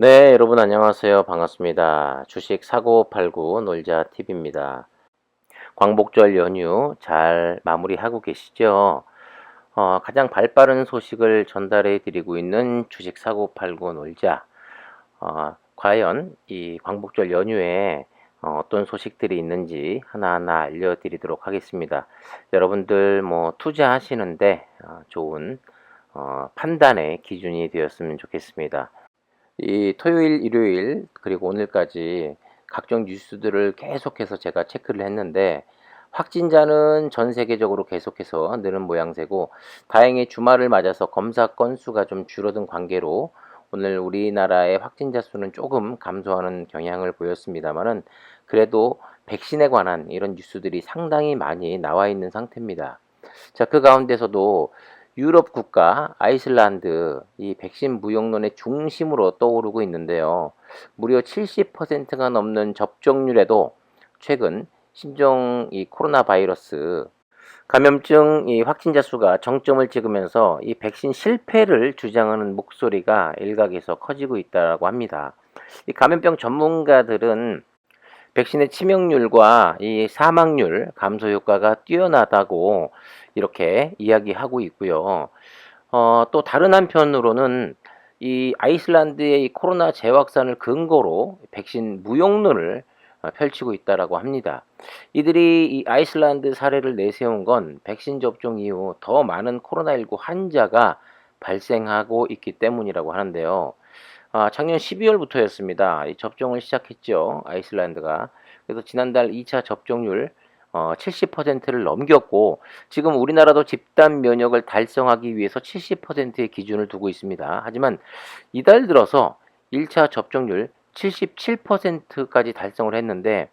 네, 여러분 안녕하세요. 반갑습니다. 주식 사고 팔고 놀자 팁입니다. 광복절 연휴 잘 마무리하고 계시죠? 가장 발빠른 소식을 전달해 드리고 있는 주식 사고 팔고 놀자. 과연 이 광복절 연휴에 어떤 소식들이 있는지 하나하나 알려드리도록 하겠습니다. 여러분들 뭐 투자하시는데 좋은 판단의 기준이 되었으면 좋겠습니다. 이 토요일, 일요일 그리고 오늘까지 각종 뉴스들을 계속해서 제가 체크를 했는데 확진자는 전 세계적으로 계속해서 느는 모양새고 다행히 주말을 맞아서 검사 건수가 좀 줄어든 관계로 오늘 우리나라의 확진자 수는 조금 감소하는 경향을 보였습니다만은 그래도 백신에 관한 이런 뉴스들이 상당히 많이 나와 있는 상태입니다. 자, 그 가운데서도 유럽 국가 아이슬란드 이 백신 무용론의 중심으로 떠오르고 있는데요. 무려 70%가 넘는 접종률에도 최근 신종 이 코로나 바이러스 감염증 이 확진자 수가 정점을 찍으면서 이 백신 실패를 주장하는 목소리가 일각에서 커지고 있다고 합니다. 이 감염병 전문가들은 백신의 치명률과 이 사망률 감소 효과가 뛰어나다고 이렇게 이야기하고 있고요. 또 다른 한편으로는 이 아이슬란드의 이 코로나 재확산을 근거로 백신 무용론을 펼치고 있다라고 합니다. 이들이 이 아이슬란드 사례를 내세운 건 백신 접종 이후 더 많은 코로나19 환자가 발생하고 있기 때문이라고 하는데요. 작년 12월부터였습니다. 이 접종을 시작했죠. 아이슬란드가. 그래서 지난달 2차 접종률 70%를 넘겼고 지금 우리나라도 집단 면역을 달성하기 위해서 70%의 기준을 두고 있습니다. 하지만 이달 들어서 1차 접종률 77%까지 달성을 했는데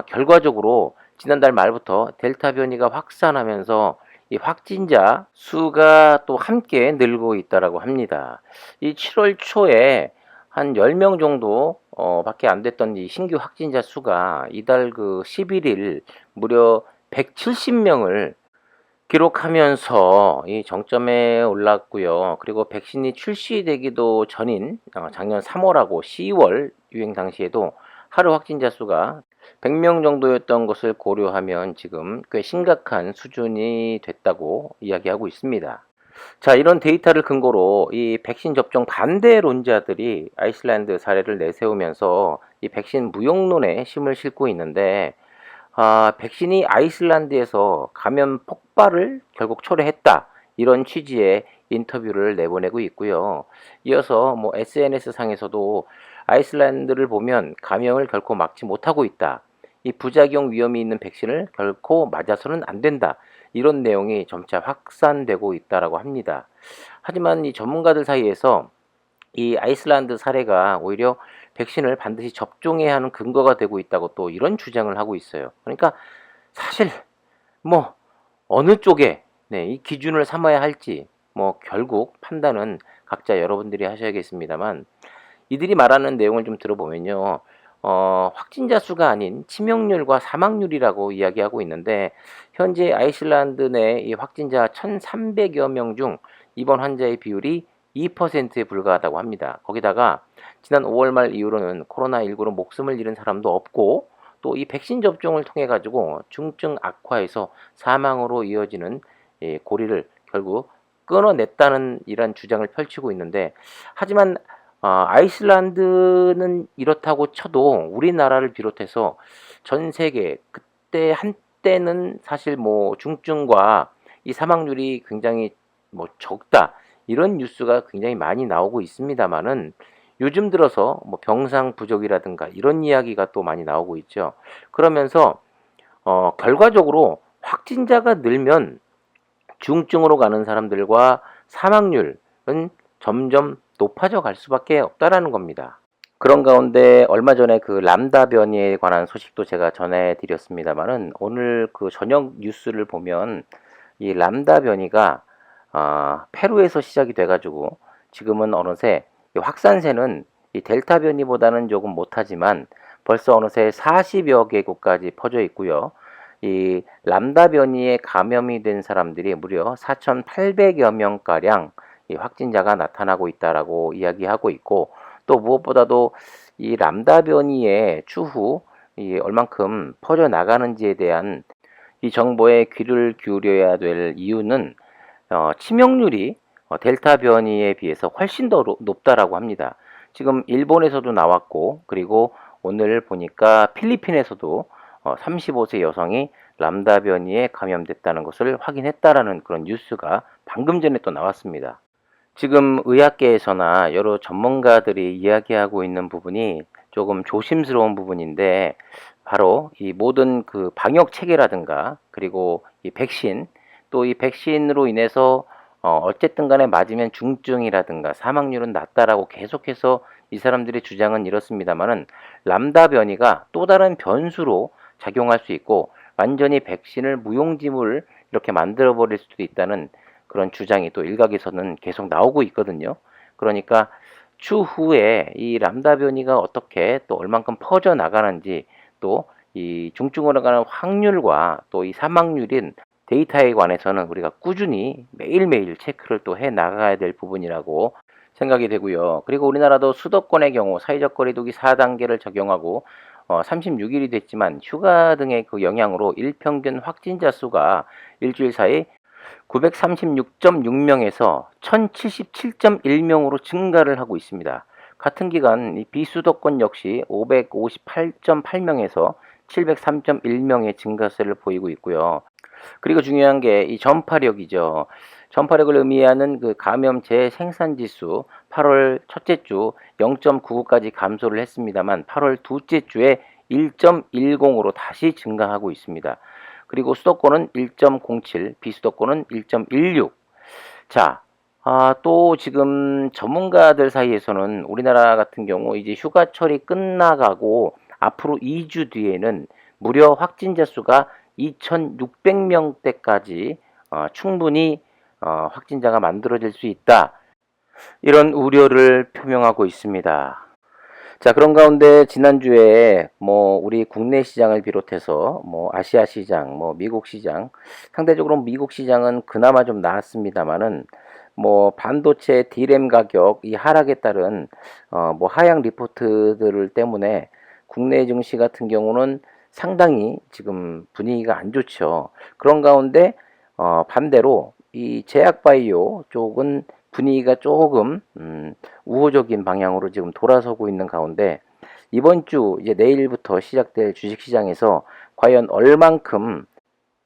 결과적으로 지난달 말부터 델타 변이가 확산하면서 이 확진자 수가 또 함께 늘고 있다라고 합니다. 이 7월 초에 한 10명 정도 밖에 안 됐던 이 신규 확진자 수가 이달 그 11일 무려 170명을 기록하면서 이 정점에 올랐고요. 그리고 백신이 출시되기도 전인 작년 3월하고 10월 유행 당시에도 하루 확진자 수가 100명 정도였던 것을 고려하면 지금 꽤 심각한 수준이 됐다고 이야기하고 있습니다. 자, 이런 데이터를 근거로 이 백신 접종 반대론자들이 아이슬란드 사례를 내세우면서 이 백신 무용론에 힘을 싣고 있는데 백신이 아이슬란드에서 감염 폭발을 결국 초래했다. 이런 취지의 인터뷰를 내보내고 있고요. 이어서 뭐 SNS 상에서도 아이슬란드를 보면 감염을 결코 막지 못하고 있다. 이 부작용 위험이 있는 백신을 결코 맞아서는 안 된다. 이런 내용이 점차 확산되고 있다라고 합니다. 하지만 이 전문가들 사이에서 이 아이슬란드 사례가 오히려 백신을 반드시 접종해야 하는 근거가 되고 있다고 또 이런 주장을 하고 있어요. 그러니까 사실 뭐 어느 쪽에 이 기준을 삼아야 할지 뭐 결국 판단은 각자 여러분들이 하셔야겠습니다만 이들이 말하는 내용을 좀 들어보면요. 확진자 수가 아닌 치명률과 사망률이라고 이야기하고 있는데 현재 아이슬란드 내 이 확진자 1,300여 명 중 입원 환자의 비율이 2%에 불과하다고 합니다. 거기다가 지난 5월 말 이후로는 코로나19로 목숨을 잃은 사람도 없고 또 이 백신 접종을 통해 가지고 중증 악화해서 사망으로 이어지는 고리를 결국 끊어냈다는 이런 주장을 펼치고 있는데 하지만 아이슬란드는 이렇다고 쳐도 우리나라를 비롯해서 전 세계 그때 한때는 사실 뭐 중증과 이 사망률이 굉장히 뭐 적다 이런 뉴스가 굉장히 많이 나오고 있습니다만은 요즘 들어서 뭐 병상 부족이라든가 이런 이야기가 또 많이 나오고 있죠. 그러면서 결과적으로 확진자가 늘면 중증으로 가는 사람들과 사망률은 점점 높아져 갈 수밖에 없다라는 겁니다. 그런 가운데 얼마 전에 그 람다 변이에 관한 소식도 제가 전해드렸습니다만은 오늘 그 저녁 뉴스를 보면 이 람다 변이가 페루에서 시작이 돼가지고 지금은 어느새 이 확산세는 이 델타 변이보다는 조금 못하지만 벌써 어느새 40여 개국까지 퍼져 있고요. 이 람다 변이에 감염이 된 사람들이 무려 4,800여 명가량 이 확진자가 나타나고 있다라고 이야기하고 있고 또 무엇보다도 이 람다 변이의 추후 얼만큼 퍼져 나가는지에 대한 이 정보에 귀를 기울여야 될 이유는 치명률이 델타 변이에 비해서 훨씬 더 높다라고 합니다. 지금 일본에서도 나왔고, 그리고 오늘 보니까 필리핀에서도 35세 여성이 람다 변이에 감염됐다는 것을 확인했다라는 그런 뉴스가 방금 전에 또 나왔습니다. 지금 의학계에서나 여러 전문가들이 이야기하고 있는 부분이 조금 조심스러운 부분인데, 바로 이 모든 그 방역 체계라든가, 그리고 이 백신, 또 이 백신으로 인해서 어쨌든 간에 맞으면 중증이라든가 사망률은 낮다라고 계속해서 이 사람들의 주장은 이렇습니다만은, 람다 변이가 또 다른 변수로 작용할 수 있고 완전히 백신을 무용지물 이렇게 만들어 버릴 수도 있다는 그런 주장이 또 일각에서는 계속 나오고 있거든요. 그러니까 추후에 이 람다 변이가 어떻게 또 얼만큼 퍼져 나가는지, 또 이 중증으로 가는 확률과 또 이 사망률인 데이터에 관해서는 우리가 꾸준히 매일매일 체크를 또 해 나가야 될 부분이라고 생각이 되고요. 그리고 우리나라도 수도권의 경우 사회적 거리두기 4단계를 적용하고 36일이 됐지만 휴가 등의 그 영향으로 일평균 확진자 수가 일주일 사이 936.6명에서 1077.1명으로 증가를 하고 있습니다. 같은 기간 이 비수도권 역시 558.8명에서 703.1명의 증가세를 보이고 있고요. 그리고 중요한 게 이 전파력이죠. 전파력을 의미하는 그 감염 재생산 지수 8월 첫째 주 0.99까지 감소를 했습니다만 8월 둘째 주에 1.10으로 다시 증가하고 있습니다. 그리고 수도권은 1.07, 비수도권은 1.16. 자, 또 지금 전문가들 사이에서는 우리나라 같은 경우 이제 휴가철이 끝나가고 앞으로 2주 뒤에는 무려 확진자 수가 2,600명대까지 충분히 확진자가 만들어질 수 있다. 이런 우려를 표명하고 있습니다. 자, 그런 가운데 지난주에 우리 국내 시장을 비롯해서 아시아 시장, 미국 시장, 상대적으로 미국 시장은 그나마 좀 나았습니다만은 반도체 D램 가격 이 하락에 따른 하향 리포트들 때문에 국내 증시 같은 경우는 상당히 지금 분위기가 안 좋죠. 그런 가운데 반대로 이 제약바이오 쪽은 분위기가 조금 우호적인 방향으로 지금 돌아서고 있는 가운데, 이번 주 이제 내일부터 시작될 주식시장에서 과연 얼만큼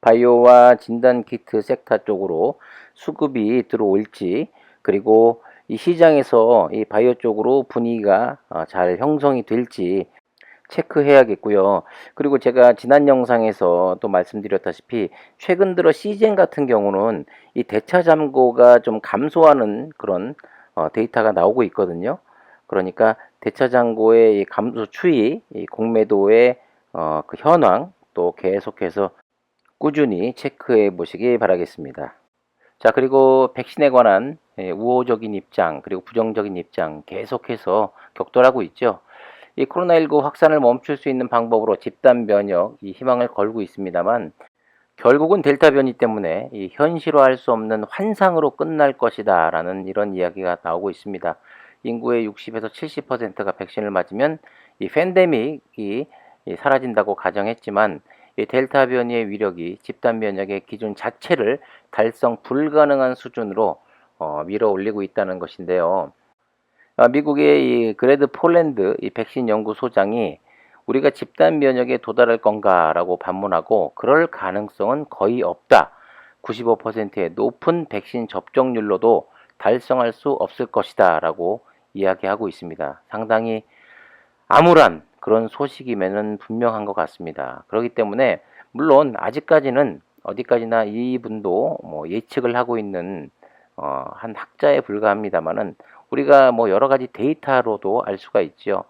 바이오와 진단키트 섹터 쪽으로 수급이 들어올지, 그리고 이 시장에서 이 바이오 쪽으로 분위기가 잘 형성이 될지 체크해야겠고요. 그리고 제가 지난 영상에서 또 말씀드렸다시피 최근 들어 시젠 같은 경우는 이 대차 잔고가 좀 감소하는 그런 데이터가 나오고 있거든요. 그러니까 대차 잔고의 이 감소 추이, 이 공매도의 그 현황 또 계속해서 꾸준히 체크해 보시기 바라겠습니다. 자, 그리고 백신에 관한 우호적인 입장, 그리고 부정적인 입장 계속해서 격돌하고 있죠. 이 코로나19 확산을 멈출 수 있는 방법으로 집단 면역 이 희망을 걸고 있습니다만, 결국은 델타 변이 때문에 이 현실화할 수 없는 환상으로 끝날 것이다 라는 이런 이야기가 나오고 있습니다. 인구의 60에서 70%가 백신을 맞으면 이 팬데믹이 사라진다고 가정했지만, 이 델타 변이의 위력이 집단 면역의 기준 자체를 달성 불가능한 수준으로 밀어 올리고 있다는 것인데요. 미국의 이 그레드 폴랜드 이 백신 연구소장이 우리가 집단 면역에 도달할 건가라고 반문하고, 그럴 가능성은 거의 없다. 95%의 높은 백신 접종률로도 달성할 수 없을 것이다 라고 이야기하고 있습니다. 상당히 암울한 그런 소식임에는 분명한 것 같습니다. 그렇기 때문에 물론 아직까지는 어디까지나 이분도 예측을 하고 있는 한 학자에 불과합니다만은, 우리가 여러 가지 데이터로도 알 수가 있죠.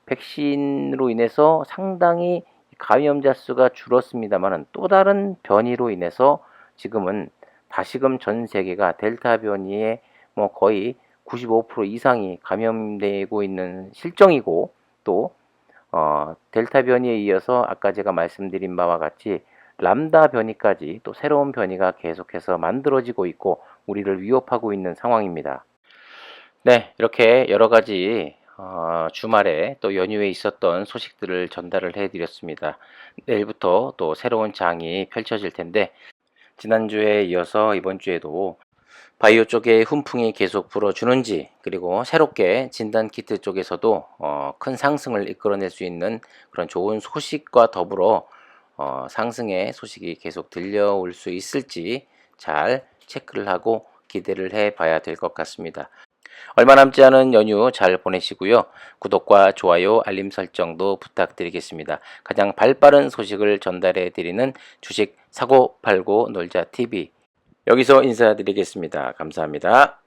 백신으로 인해서 상당히 감염자 수가 줄었습니다만은 또 다른 변이로 인해서 지금은 다시금 전 세계가 델타 변이에 거의 95% 이상이 감염되고 있는 실정이고, 또 델타 변이에 이어서 아까 제가 말씀드린 바와 같이 람다 변이까지 또 새로운 변이가 계속해서 만들어지고 있고 우리를 위협하고 있는 상황입니다. 네, 이렇게 여러 가지 주말에 또 연휴에 있었던 소식들을 전달을 해드렸습니다. 내일부터 또 새로운 장이 펼쳐질 텐데 지난주에 이어서 이번 주에도 바이오 쪽에 훈풍이 계속 불어주는지, 그리고 새롭게 진단키트 쪽에서도 큰 상승을 이끌어낼 수 있는 그런 좋은 소식과 더불어 상승의 소식이 계속 들려올 수 있을지 잘 체크를 하고 기대를 해 봐야 될 것 같습니다. 얼마 남지 않은 연휴 잘 보내시고요. 구독과 좋아요, 알림 설정도 부탁드리겠습니다. 가장 발빠른 소식을 전달해 드리는 주식 사고 팔고 놀자 TV, 여기서 인사드리겠습니다. 감사합니다.